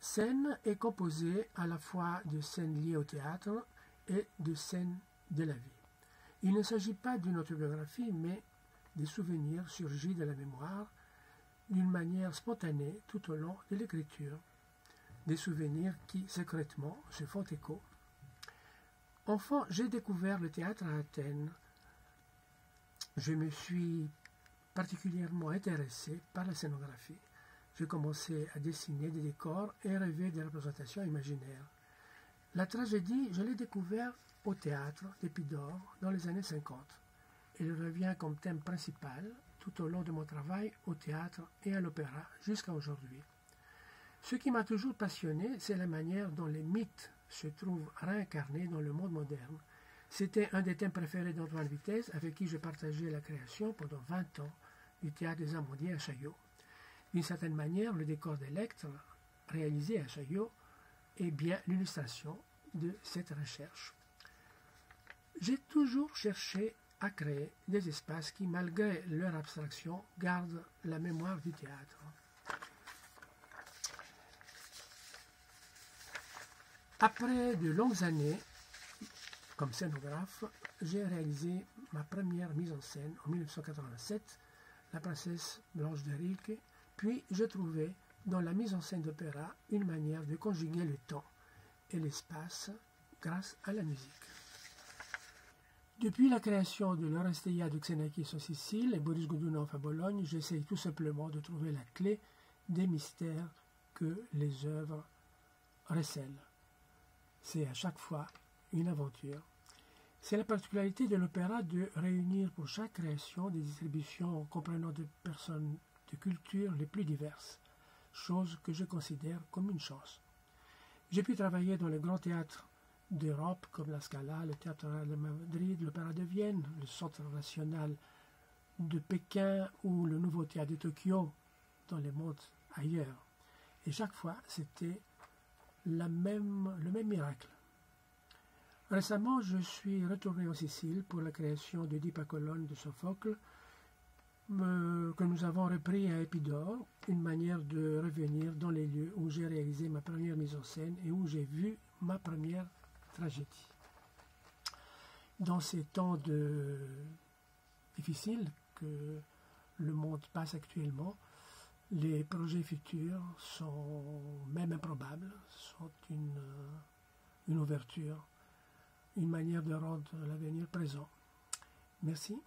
Scène est composée à la fois de scènes liées au théâtre et de scènes de la vie. Il ne s'agit pas d'une autobiographie, mais des souvenirs surgis de la mémoire d'une manière spontanée tout au long de l'écriture. Des souvenirs qui, secrètement, se font écho. Enfant, j'ai découvert le théâtre à Athènes. Je me suis particulièrement intéressé par la scénographie. J'ai commencé à dessiner des décors et rêver des représentations imaginaires. La tragédie, je l'ai découverte au théâtre d'Épidore dans les années 50. Elle revient comme thème principal tout au long de mon travail au théâtre et à l'opéra jusqu'à aujourd'hui. Ce qui m'a toujours passionné, c'est la manière dont les mythes se trouvent réincarnés dans le monde moderne. C'était un des thèmes préférés d'Antoine Vitesse, avec qui j'ai partagé la création pendant 20 ans du Théâtre des Amandiers à Chaillot. D'une certaine manière, le décor d'Electre, réalisé à Chaillot, est bien l'illustration de cette recherche. J'ai toujours cherché à créer des espaces qui, malgré leur abstraction, gardent la mémoire du théâtre. Après de longues années comme scénographe, j'ai réalisé ma première mise en scène en 1987, La princesse Blanche de Rilke, puis j'ai trouvé dans la mise en scène d'opéra une manière de conjuguer le temps et l'espace grâce à la musique. Depuis la création de l'Oresteia de Xenakis en Sicile et Boris Godunov à Bologne, j'essaye tout simplement de trouver la clé des mystères que les œuvres recèlent. C'est à chaque fois une aventure. C'est la particularité de l'opéra de réunir pour chaque création des distributions comprenant des personnes de cultures les plus diverses, chose que je considère comme une chance. J'ai pu travailler dans les grands théâtres d'Europe comme la Scala, le Théâtre de Madrid, l'Opéra de Vienne, le Centre national de Pékin ou le Nouveau Théâtre de Tokyo dans les mondes ailleurs. Et chaque fois, c'était le même miracle. Récemment, je suis retourné en Sicile pour la création d'Oedipe à colonne de Sophocle, que nous avons repris à Épidore, une manière de revenir dans les lieux où j'ai réalisé ma première mise en scène et où j'ai vu ma première tragédie. Dans ces temps difficiles que le monde passe actuellement, les projets futurs sont même improbables, sont une ouverture, une manière de rendre l'avenir présent. Merci.